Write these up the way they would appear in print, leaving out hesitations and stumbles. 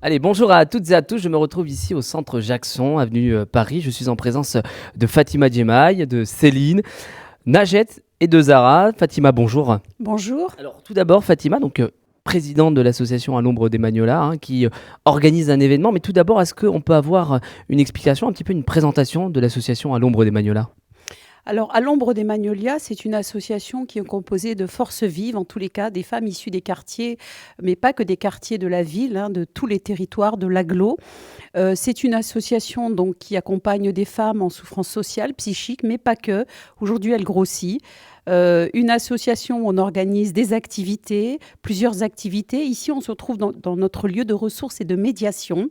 Allez, bonjour à toutes et à tous. Je me retrouve ici au centre Jackson, avenue Paris. Je suis en présence de Fatima Djemaï, de Céline, Najet et de Zara. Fatima, bonjour. Bonjour. Alors, tout d'abord, Fatima, présidente de l'association À l'ombre des Magnolas, qui organise un événement. Mais tout d'abord, est-ce qu'on peut avoir une explication, un petit peu une présentation de l'association À l'ombre des Magnolas? Alors, à l'ombre des Magnolias, c'est une association qui est composée de forces vives, en tous les cas, des femmes issues des quartiers, mais pas que des quartiers de la ville, de tous les territoires de l'agglo. C'est une association donc qui accompagne des femmes en souffrance sociale, psychique, mais pas que. Aujourd'hui, elle grossit. Une association où on organise des activités, plusieurs activités. Ici, on se retrouve dans notre lieu de ressources et de médiation.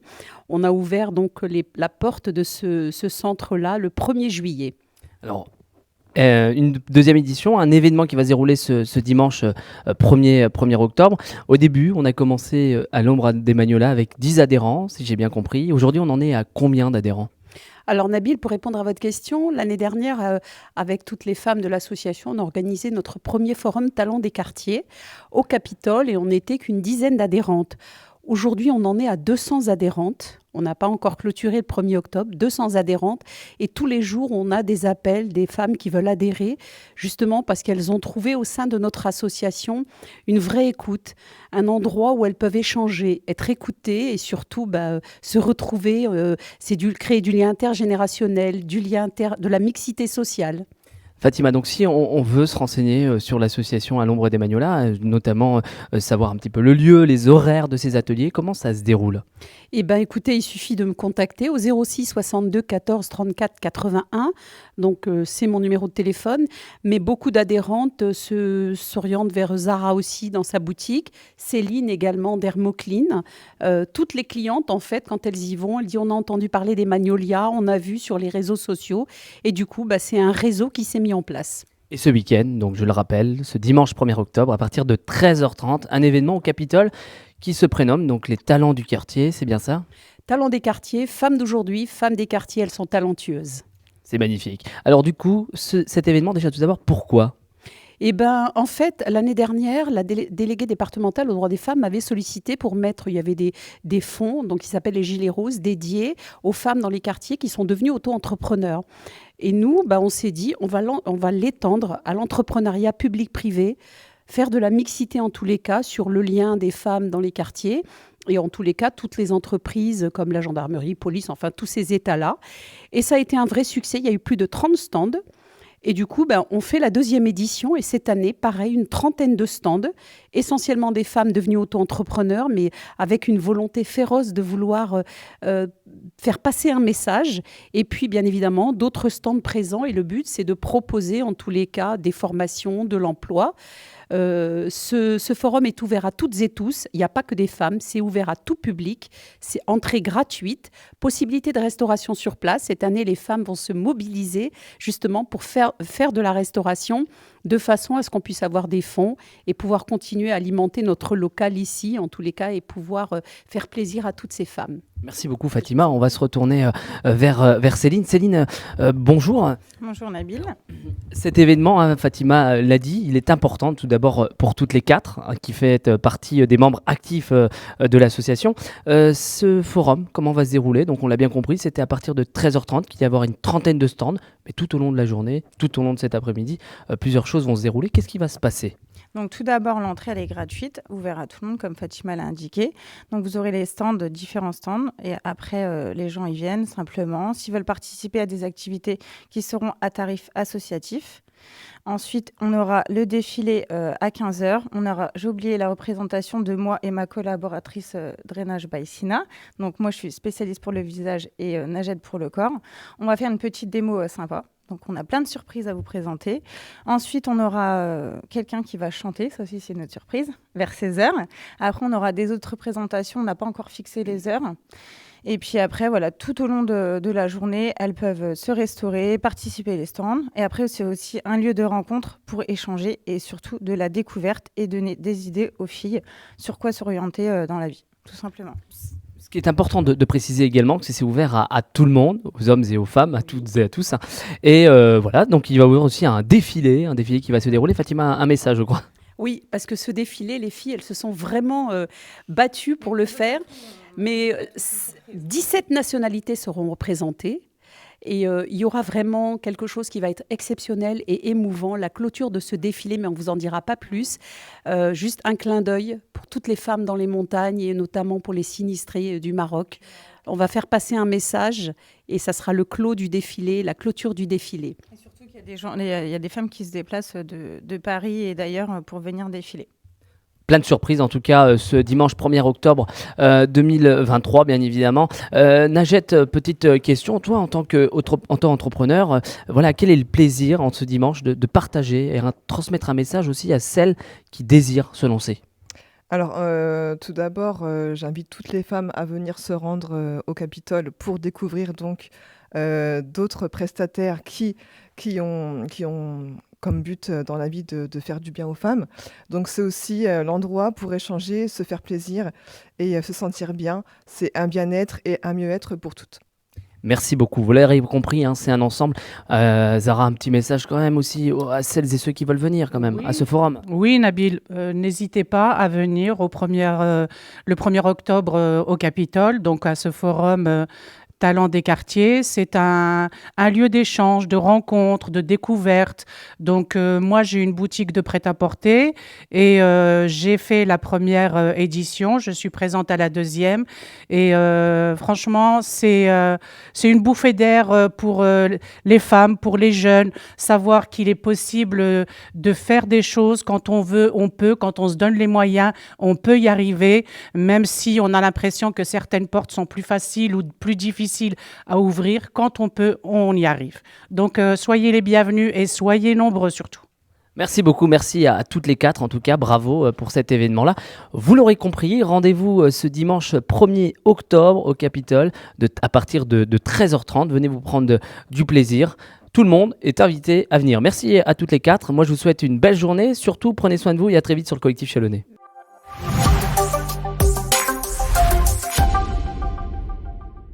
On a ouvert donc la porte de ce centre-là le 1er juillet. Alors, une deuxième édition, un événement qui va se dérouler ce dimanche 1er octobre. Au début, on a commencé à l'ombre des Magnolas avec 10 adhérents, si j'ai bien compris. Aujourd'hui, on en est à combien d'adhérents? Alors Nabil, pour répondre à votre question, l'année dernière, avec toutes les femmes de l'association, on a organisé notre premier forum Talents des quartiers au Capitole et on n'était qu'une dizaine d'adhérentes. Aujourd'hui, on en est à 200 adhérentes. On n'a pas encore clôturé le 1er octobre, 200 adhérentes. Et tous les jours, on a des appels des femmes qui veulent adhérer, justement parce qu'elles ont trouvé au sein de notre association une vraie écoute, un endroit où elles peuvent échanger, être écoutées et surtout se retrouver. Créer du lien intergénérationnel, de la mixité sociale. Fatima, donc si on veut se renseigner sur l'association À l'ombre des Magnolas, notamment savoir un petit peu le lieu, les horaires de ces ateliers, comment ça se déroule? Eh bien, écoutez, il suffit de me contacter au 06 62 14 34 81. Donc, c'est mon numéro de téléphone. Mais beaucoup d'adhérentes s'orientent vers Zara aussi dans sa boutique. Céline également d'Hermoclean. Toutes les clientes, en fait, quand elles y vont, elles disent on a entendu parler des Magnolias, on a vu sur les réseaux sociaux. Et du coup, c'est un réseau qui s'est mis en place. Et ce week-end, donc je le rappelle, ce dimanche 1er octobre, à partir de 13h30, un événement au Capitole qui se prénomme donc les talents du quartier, c'est bien ça? Talents des quartiers, femmes d'aujourd'hui, femmes des quartiers, elles sont talentueuses. C'est magnifique. Alors du coup, cet événement, déjà tout d'abord, pourquoi? Eh ben, en fait, l'année dernière, la déléguée départementale aux droits des femmes m'avait sollicité pour mettre, il y avait des fonds, donc qui s'appellent les Gilets roses, dédiés aux femmes dans les quartiers qui sont devenues auto-entrepreneurs. Et nous, on s'est dit, on va l'étendre à l'entrepreneuriat public-privé, faire de la mixité en tous les cas sur le lien des femmes dans les quartiers. Et en tous les cas, toutes les entreprises comme la gendarmerie, police, enfin tous ces états-là. Et ça a été un vrai succès. Il y a eu plus de 30 stands. Et du coup, on fait la deuxième édition. Et cette année, pareil, une trentaine de stands, essentiellement des femmes devenues auto-entrepreneurs, mais avec une volonté féroce de vouloir faire passer un message. Et puis, bien évidemment, d'autres stands présents. Et le but, c'est de proposer, en tous les cas, des formations, de l'emploi. Ce forum est ouvert à toutes et tous. Il n'y a pas que des femmes, c'est ouvert à tout public. C'est entrée gratuite, possibilité de restauration sur place. Cette année, les femmes vont se mobiliser justement pour faire de la restauration de façon à ce qu'on puisse avoir des fonds et pouvoir continuer à alimenter notre local ici, en tous les cas, et pouvoir faire plaisir à toutes ces femmes. Merci beaucoup Fatima. On va se retourner vers Céline. Céline, bonjour. Bonjour Nabil. Cet événement, Fatima l'a dit, il est important tout d'abord pour toutes les quatre qui faites partie des membres actifs de l'association. Ce forum, comment va se dérouler? Donc on l'a bien compris, c'était à partir de 13h30 qu'il y a avoir une trentaine de stands, mais tout au long de la journée, tout au long de cet après-midi, plusieurs choses vont se dérouler. Qu'est-ce qui va se passer? Donc tout d'abord, l'entrée elle est gratuite, ouverte à tout le monde comme Fatima l'a indiqué. Donc vous aurez les stands, différents stands, et après les gens y viennent simplement. S'ils veulent participer à des activités qui seront à tarif associatif. Ensuite, on aura le défilé à 15h. J'ai oublié la représentation de moi et ma collaboratrice Drainage by Sina. Donc moi, je suis spécialiste pour le visage et Najet pour le corps. On va faire une petite démo sympa. Donc, on a plein de surprises à vous présenter. Ensuite, on aura quelqu'un qui va chanter. Ça aussi, c'est une autre surprise, vers 16h. Après, on aura des autres représentations. On n'a pas encore fixé les heures. Et puis après, voilà, tout au long de la journée, elles peuvent se restaurer, participer à les stands. Et après, c'est aussi un lieu de rencontre pour échanger et surtout de la découverte et donner des idées aux filles sur quoi s'orienter dans la vie, tout simplement. Ce qui est important de préciser également, c'est ouvert à tout le monde, aux hommes et aux femmes, à toutes et à tous. Et voilà, donc il va y avoir aussi un défilé qui va se dérouler. Fatima, un message, je crois. Oui, parce que ce défilé, les filles, elles se sont vraiment battues pour le faire. Mais 17 nationalités seront représentées. Et il y aura vraiment quelque chose qui va être exceptionnel et émouvant. La clôture de ce défilé, mais on ne vous en dira pas plus. Juste un clin d'œil pour toutes les femmes dans les montagnes et notamment pour les sinistrés du Maroc. On va faire passer un message et ça sera le clos du défilé, la clôture du défilé. Et surtout qu'il y a des gens, il y a des femmes qui se déplacent de Paris et d'ailleurs pour venir défiler. Plein de surprises en tout cas ce dimanche 1er octobre 2023 bien évidemment. Najette, petite question, toi en tant qu'entrepreneur, voilà, quel est le plaisir en ce dimanche de partager et transmettre un message aussi à celles qui désirent se lancer? Alors, tout d'abord, j'invite toutes les femmes à venir se rendre au Capitole pour découvrir donc d'autres prestataires qui ont comme but dans la vie de faire du bien aux femmes. Donc c'est aussi l'endroit pour échanger, se faire plaisir et se sentir bien. C'est un bien-être et un mieux-être pour toutes. Merci beaucoup. Vous l'avez compris, hein, c'est un ensemble. Zara, un petit message quand même aussi à celles et ceux qui veulent venir quand même Oui. à ce forum. Oui, Nabil, n'hésitez pas à venir le 1er octobre au Capitole, donc à ce forum Talents des quartiers. C'est un lieu d'échange, de rencontre, de découverte. Donc moi, j'ai une boutique de prêt-à-porter et j'ai fait la première édition. Je suis présente à la deuxième. Et franchement, c'est une bouffée d'air pour les femmes, pour les jeunes. Savoir qu'il est possible de faire des choses quand on veut, on peut. Quand on se donne les moyens, on peut y arriver. Même si on a l'impression que certaines portes sont plus faciles ou plus difficiles à ouvrir, quand on peut, on y arrive. Donc, soyez les bienvenus et soyez nombreux surtout. Merci beaucoup, merci à toutes les quatre en tout cas, bravo pour cet événement-là. Vous l'aurez compris, rendez-vous ce dimanche 1er octobre au Capitole à partir de 13h30. Venez vous prendre du plaisir. Tout le monde est invité à venir. Merci à toutes les quatre. Moi, je vous souhaite une belle journée. Surtout, prenez soin de vous et à très vite sur le collectif Chalonnais.